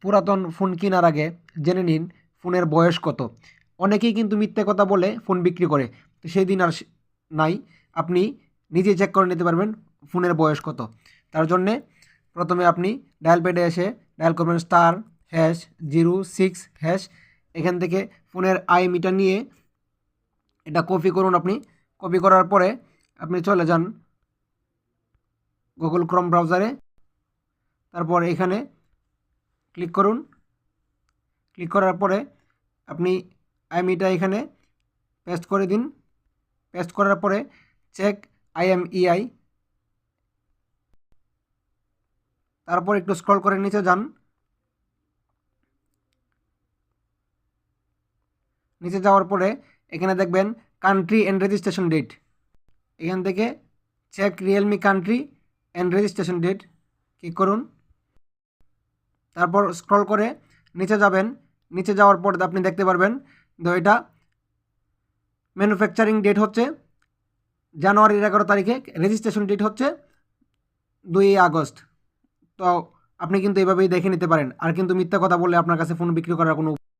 পুরাতন ফোন কেনার আগে জেনে নিন ফোনের বয়স কত। অনেকেই কিন্তু মিথ্যে কথা বলে ফোন বিক্রি করে, তো সেই দিন আর নাই। আপনি নিজে চেক করে নিতে পারবেন ফোনের বয়স কত। তার জন্যে প্রথমে আপনি ডায়াল প্যাডে এসে ডায়াল করবেন *006#। এখান থেকে ফোনের মিটার নিয়ে এটা কপি করুন। আপনি কপি করার পরে আপনি চলে যান গুগল ক্রোম ব্রাউজারে। তারপর এখানে ক্লিক করুন। ক্লিক করার পরে আপনি আইএমইটা এখানে পেস্ট করে দিন। পেস্ট করার পরে চেক IMEI, তারপর একটু স্ক্রল করে নিচে যান। নিচে যাওয়ার পরে এখানে দেখবেন কান্ট্রি অ্যান্ড রেজিস্ট্রেশন ডেট। এখান থেকে check realme country and registration date click করুন। তারপর স্ক্রল করে নিচে যাবেন। নিচে যাওয়ার পর আপনি দেখতে পারবেন তো এটা ম্যানুফ্যাকচারিং ডেট হচ্ছে জানুয়ারির 11 তারিখে, রেজিস্ট্রেশন ডেট হচ্ছে 2 আগস্ট। তো আপনি কিন্তু এভাবেই দেখে নিতে পারেন। আর কিন্তু মিথ্যা কথা বললে আপনার কাছে ফোন বিক্রি করার কোনো